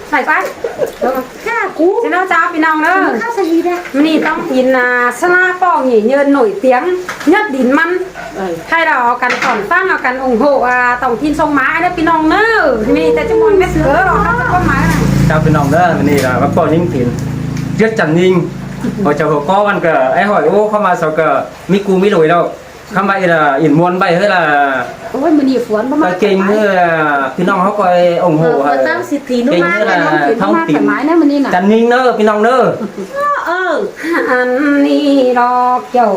ใส่ไปข้ากูจะเอาจ้าพี่น้องเด้อข้าวสลีได้นี่ต้องกินสลาปองหยี่เยินหน่อยเตียงยัดดินมันให้เราเอากันก่อนตั้งเอากันองโหต้องกินทรงไม้เด้อพี่น้องเด้อมีแต่จำนวนเม็ดเสือเราครับต้นไม้เจ้าพี่น้องเด้อนี่ล่ะว่าปอยิ่งถิ่นเยอะจันยิงพอเจ้าหัวก้อวันก็ไอ้หอยโอ้เข้ามาเขาก็มีกูมีหลุยแล้วเข้ามาอินมวนไปเฮ้ยล่ะโอ้ยมันนี่ฝนมาเก่งเมื่อพี่น้องเขาก็องโหตั้งสิทธินุมาเลยท้องถิ่นไม้นะมันนี่น่ะจันยิงเด้อพี่น้องเด้ออันนี้ดอกเจ้า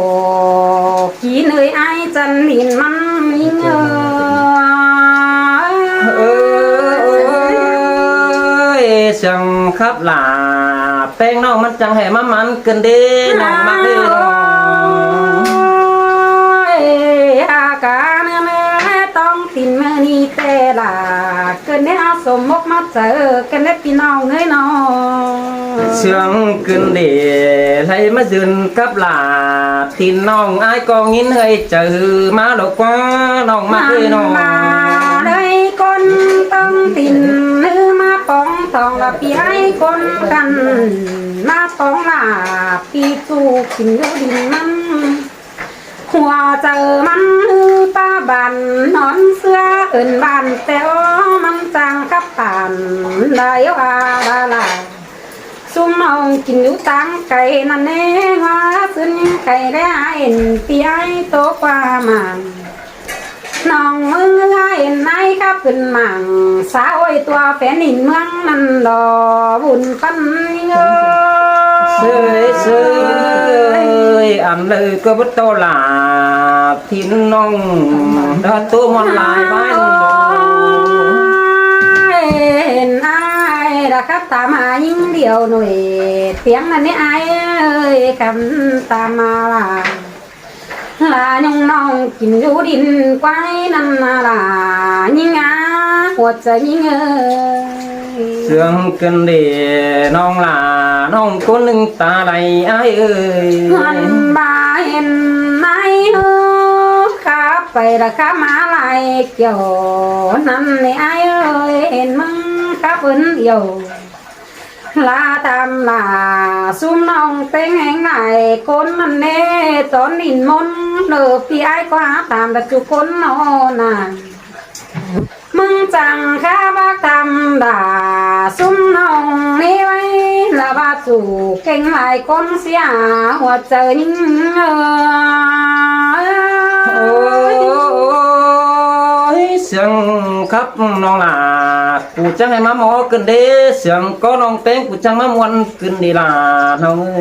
กี่เหนื่อยไอ้จันลินมันยิ่งเสียงครับหล่าแป้งน้องมันจังแห่มันเกินเด้น้องมาเด้น้องอาการแม่ต้องตินแม่นี่แต่ละเกินได้สมมกมาเจอกันได้พี่น้องเงยน้องเสียงเกินเด้ให้มายืนกับหล่าตินน้องไอ้กองยินให้เจอมาดอกว่าน้องมาเด้น้องมาได้คนต้องตินนื้อมาปองทองละปีให้คนกันมาปองละปีสู้กินอยู่ดินมันหัวเจอมันป้าบันนอนเสื้อเอินบานแต่มันจังกับปานได้ว่าละซุ่มเอากินอยู่ตังไก่นั่นเองว่าซึ่งไก่ได้เห็นปีไอ้โตกว่ามันน้องมึงไอ้นายครับเป็นหมังสาวไอตัวแฟนหินเมืองนั่นดอบุญปันเสยอันเลยก็บุตโตหลาทิ้นน้องเดินตัวมันลายบ้านเห็นไอ้นะครับตามหายิ่งเดียวหน่อยเสียงนั่นนี่ไอ้คำตามมาลาน้องน้องกินอยู่ดินไว้นั่นลายิ่งหัวใจยิ่งเสียงกันเดน้องลาน้องคนหนึ่งตาไหลไอ้มันบ่าเห็นไหมข้าไปละข้ามาไหลเกี่ยวนั่นนี่ไอ้เห็นมึงข้าเป็นเดียวลาตามลาซุ่มน้องเต็งแห่งไหนคนมันเน่ตอนดินมนเดือพี่ไอ้กว่าตามแต่จุคนนอนมึงจังข้าบักทำด่าซุ่มน้องนี่ไว้ละบาสู่เก่งหลายคนเสียหัวใจยิ่งเสียงครับน้องลากูจังให้มาหมอกินเด้เสียงก็น้องเป้งกูจังมามวนกินดีล่ะน้องเ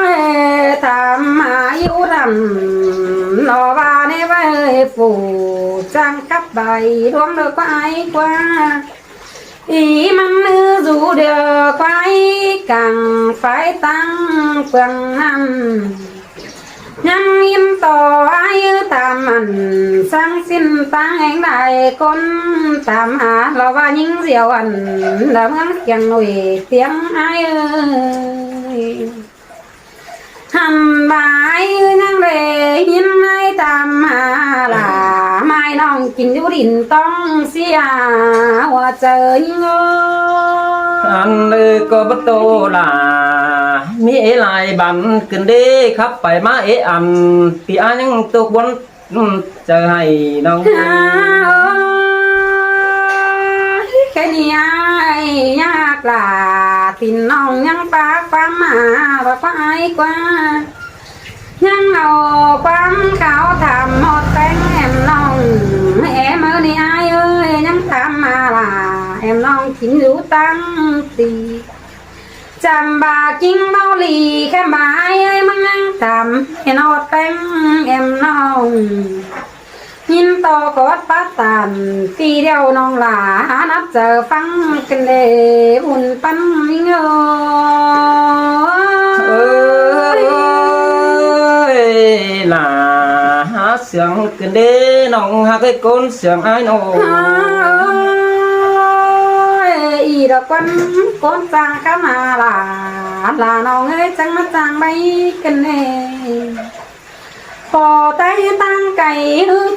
อ้ยทำมาอยู่รำรอว่าในใบฝูจังกับใบดวงเดือกว่าไอ้กว่าอีมันนือจูเดือกว่าไอ้กังไฟตั้งเปลืองน้ำยังยิ้มต่ออายุตามมันสร้างสิ้นตั้งแห่งใดคนตามหาเราว่ายิ่งเสียวอันดำงั้นเกียงหนุ่ยเสียงไอ้หันบ่ายยังเรยยิ้มให้ตามหาล่ะไม่น้องกินอยู่ดินต้องเสียว่าเจอยิ่งอันเลยก็บัตโตล่ะมีหลายบันกันเด้ครับไปมาอันพี่อันยังตกบนจะให้น้องแค่นี้ยากล่ะตินน้องยังปากความมาว่าควายกว่ายังเอาความเขาทำหมดแต่งแอมน้องแอมนี่ไอ้เอ้ยยังทำมาล่ะแอมน้องกินอยู่ตั้งตีจำบากิ้งเมาหลีแค่หมายเอ้ยมันยังทำให้นอดแต่งแอมน้องยินต่อกอดป้าตันทีเดียวน้องหลานับเจอฟังกันเลยอุ่นปั้นเงยหลาหาเสียงกันเด้น้องหาไอ้คนเสียงไอ้น้องอีดอกคนจังข้ามาลาน้องเอ้ยจังมาจังไปกันเอง พอใจตั้งไก่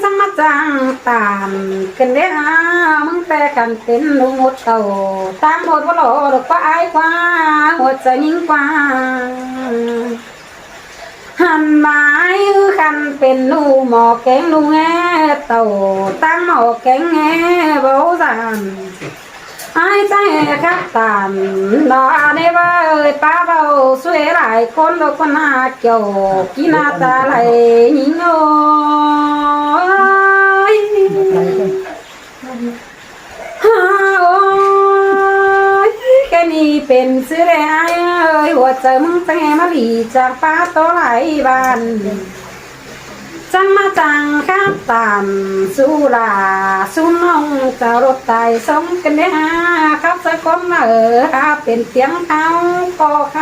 จะมาจางตามกันเด้อมึงแต่กันเป็นลูกหมดเต่าตามหมดว่าหล่อดอกว่าอายกว่าหัวใจยิ่งกว่าหันมากันเป็นลูกหมอแกงลูกแง่เต่าตั้งหมอแกงแง่เบาสานไอ้ใจครับตามดอในว่าเอ้ยป้าเบาสวยหลายคนเราคนหน้าเกี่ยวกินหน้าตาไหลยิ่งโอ้ยโอ้ยแค่นี้เป็นซื้อได้เอ้ยหัวใจมึงแต่มาหลีจากป้าโตหลายบ้านจังมาจังครับตามสุราสุน้องจะรถไต่สมกันเด้อครับสักคนเป็นเสียงเขาก็ค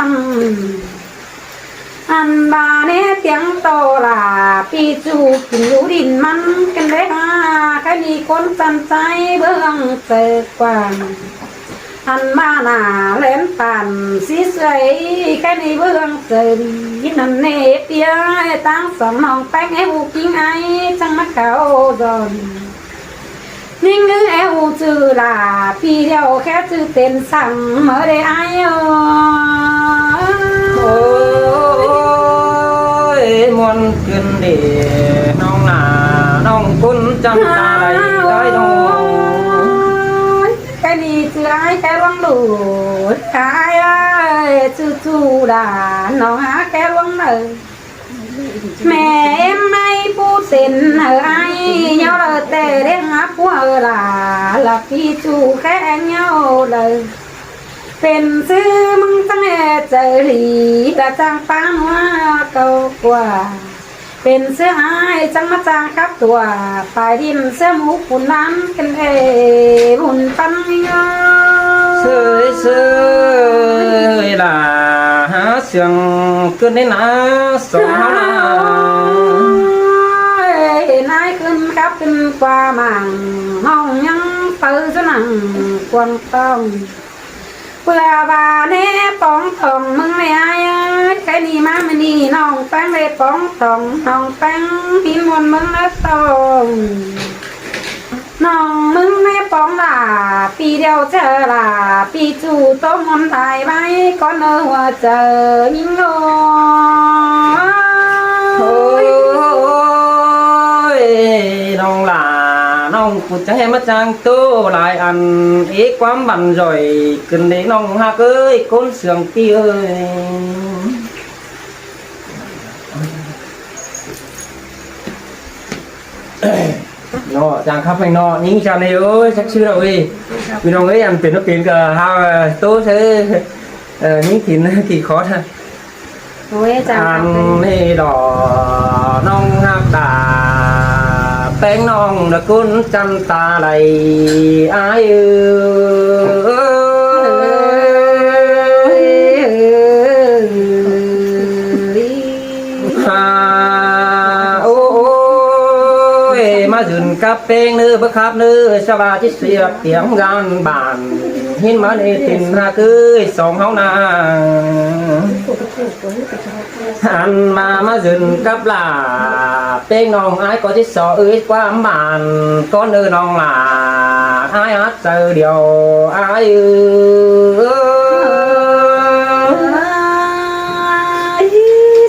ำอันบาเนเสียงโตลาปีจูกินอยู่ดินมันกันเด้อแค่นี้คนจันใจเบื้องเจอกว่างอันมาหน้าเล่นปั่นสีสวยแค่นี้เบื้องเจอดีนั่นเนเปียตั้งสองน้องแป้งให้หูกิ้งไอจังมาเขาดอนนิ่งนึกเอวจือลาพี่เดียวแค่จือเต้นสั่งเมื่อได้ไอโอ้ยมวนขึ้นเดน้องหน้าน้องคุณจำตาไหลได้น้องแค่นี้จือไอแค่ลวงหลุดขายจือจูดาน้องหาแค่ลวงเลยแม่ไม่พูดเส้นไอ้เงาเลยแต่เรียกหาผัวละพี่จูแค่เงาเลยเป็นซื้อมึงตั้งใจหลีแต่จังปังว่าเก่ากว่าเป็นเสื้อไอ้จังมาจางครับตัวปลายดินเสื้อหมูปุ่นน้ำกันบุญปันเงาเสยเสยล่ะหาเสียงขึ้นได้นะสองหน้านายขึ้นครับขึ้นกว่ามังห้องยังเปิดหนังกวางต้องเปลือบาเน่ปองทองมึงไม่อายแค่นี้มาไม่นี่น้องแป้งเลยปองทองน้องแป้งพินวนมึงแล้วตองน้องมึงไม่ปองล่ะปีเดียวเจอล่ะปีจูต้มมันตายไว้ก็เนื้อว่าเจอยิ่งโง่น้องหลาน้องกูจะให้มาจางโตหลายอันอีกความบันจ่อยขึ้นเด็กน้องฮักเอ้ยคนเสียงตีเอ้ยเนาะจางครับไปเนาะยิ่งจางในเอ้ยชักชื่อเราเอ้ยพี่น้องเอ้ยอันเป็นนักเรียนกับฮาวโตเซ่ยิ่งถิ่นกี่คอร์สโอ้ยจังนี่ดอน้องฮักดาแป้งน้องตะกุนจำตาไหลอายโอ้ยมาถึงกับเพลงนื้อบักคับนื้อสบายที่เสียเตียงงานบ้านหินมาในตินหาคือสองเฮานาหันมาถึงกับลาเพลงน้องอายก็ที่สอเอ้ยความบ้านก้อนน้องลาอายฮัดเจอเดียวอาย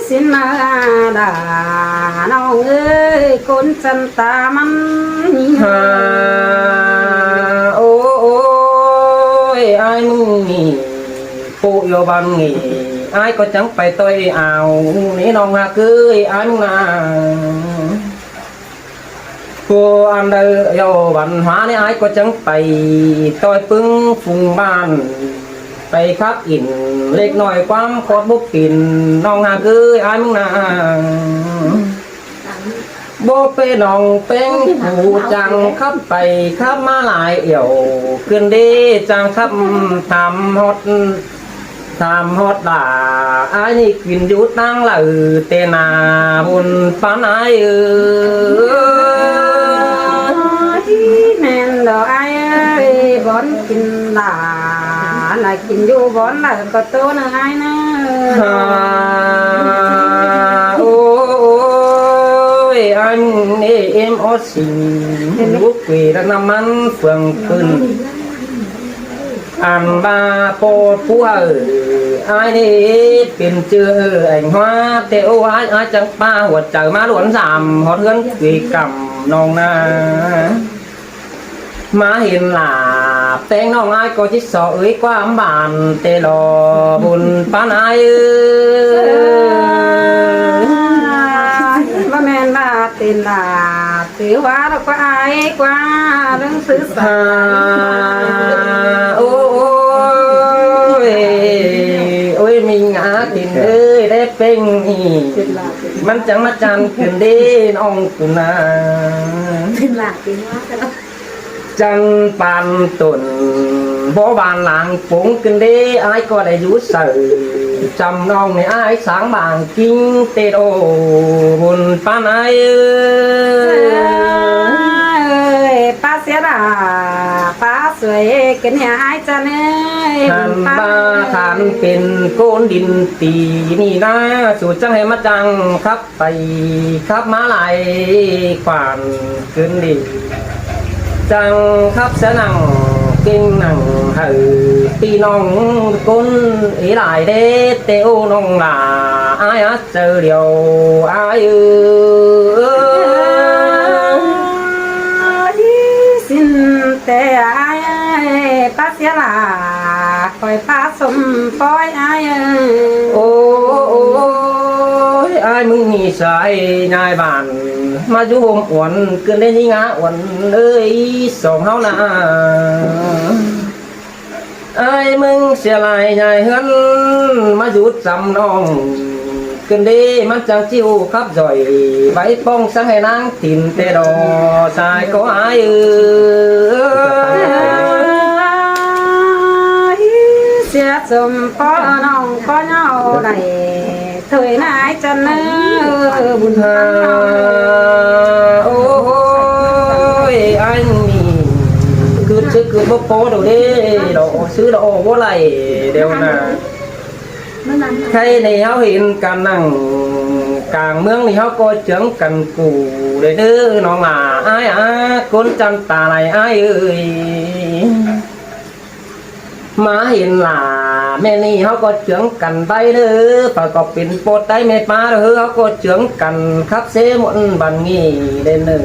สินมาดาน้องเอ้ยคนจันตามันโอ้ยอายมึงนี่ปูโยบังนี่อายก็จังไปต่อยเอานี่น้องฮะคืออายมึงนาผู้อันเดอโยบันหานี่อายก็จังไปต่อยปึ้งฟุงบ้านไปคักอินเล็กน้อยความโคตรบุกปินน้องฮะคืออายมึงนาโบเปน้องเป็นผู้จังขับไปขับมาหลายเอี่ยวขึ้นดีจังขับทำฮอดด่าไอ้นี่กินยุดนั่งหล่อเตนาบุญฟ้าไอ้แม่นดอกไอ้บอนกินหลาน่ะกินอยู่บอนน่ะก็โตนะไอ้นะโอ้ anh em ó xin lúc quỳ đã năm ăn phường cơn anh ba po phú hờ ai đi tiền chưa ảnh hoa tiêu ai chẳng ba hoạt trời má luận giảm hót hơn quỳ cầm nong na má hiền là tên nong ai có chiếc sọ ơi qua ấm bàn tê lò buồn pan ai ba men là tiền là tiểu hóa đâu có ai qua đứng xứ xa ôi mình ngã tiền ơi đẹp bênมันchẳngมาจันขึ้นดีน้องกุนา tiền là tiền hóa đó จังปานตุนบ่บานหลังปุงขึ้นดีไอ้ก็ได้รู้สื่อจำน้องในไอ้สางบางกิ้งเตโดบุญปานไอ้ป้าเสียดาป้าสวยกินหายจันเอ้ย หันบาขันเป็นโกนดินตีนี่นะสู่จังให้มาจังครับไปครับมาลายขวานขึ้นดีจังครับเสนังเก่งหนังหือปีน้องก้นอีหลายเด้เต้วน้องหลาอายเจอเดียวอายxin tệ aiป้าเสียดาคอยป้าสมปอยไอ้ โอ้ยอายมึงมีสายนายบ้านมาอยู่ห่มอ้วนเกินได้ยิ่งอ่ะอ้วนเอ้ยสองเฮานะไอ้มึงเสียลายใหญ่เฮิรนมาหยุดจำน้องเกินดีมันจังจิ้วครับจ่อยไว้ป้องสังให้นางถิ่นเตดอสายก็อายเสียสมปอน้องก็เงาได้ถอยนายจันเนื้อบุญ โอ้ยอันนี้คือซื้อคือบ่พอเดี๋ยวนี้ดอกซื้อดอกบ่ไหลเดี๋ยวนะใครในเฮาเห็นกันนั่งกลางเมืองนี่เฮาก็เจืองกันกูได้เด้อน้องหลาอ้ายคนจันตาไหลอ้ายเอ้ยมาเห็นหล่าแม่นี่เขาก็เจืองกันไปเด้อฝากก็เป็นโปดได้แม่ป้าเด้อเขาก็เจืองกันครับเสมนบันงี้เด่นหนึ่ง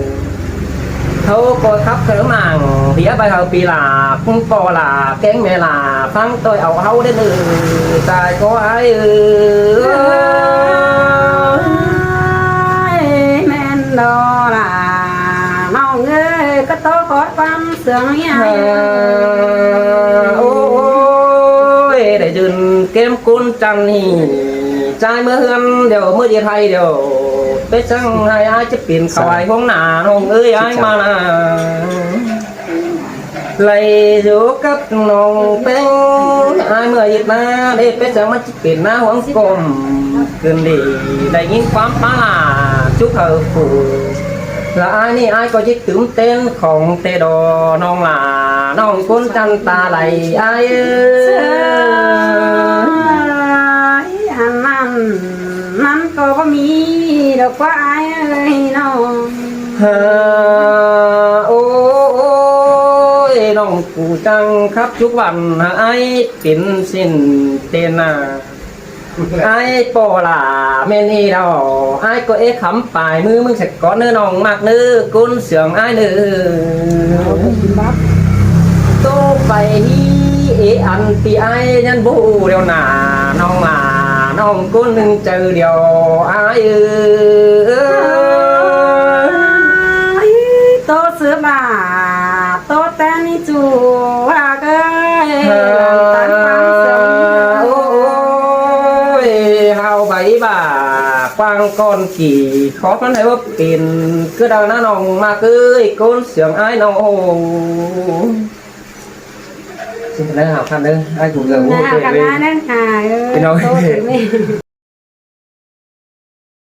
เขาก็ครับเขมังเบียไปเขาปีหลาพุ่งปอหลาแก๊งแม่หลาฟังตัวเอาเขาได้หนึ่งตายก็ไอ้แม่นดอล่ะน้องเอ้ยก็โตขอความเสื่องใหญ่để dừng kem côn trăng thì trai mưa hương đều mưa diệt hay đều tết sang hai ai chấp tiền khảo ai không nà nông ơi ai mà nà lấy dấu cấp nông bén ai mưa diệt na để tết sang mắt chấp tiền na hoang cồn gần đi đầy những quán phá là chúc hờ phủ là aiนี่ai có chiếc tướng tênของเตดอน้องหลาน้องคนจันตาไหลไอ้อันนั้นมันก็บ่มีดอกว่าไอ้เอ้ยน้องโอ้ยน้องกูจังครับทุกวันไอ้เป็นสิ้นเตนาไอ้ปอล่ะแม่นี่เราไอ้ก็ขำปลายมือมึงเสร็จก้อนเนื้อน้องมากเนื้อกุนเสียงไอ้เนื้อโตไปอันตีไอ้ยันบูเดียวหนาน้องล่ะน้องกุนหนึ่งเจอเดียวไอ้โตเสือบาโตแต่นี่จูว่าเอ้ยตันฟังเสียงbảy bà quang con kỳ khó khăn hay bấp tiền cứ đào ná nòng mà cứ côn sướng ai nòng xin lỗi học khăn đây ai cũng giờ uống cái này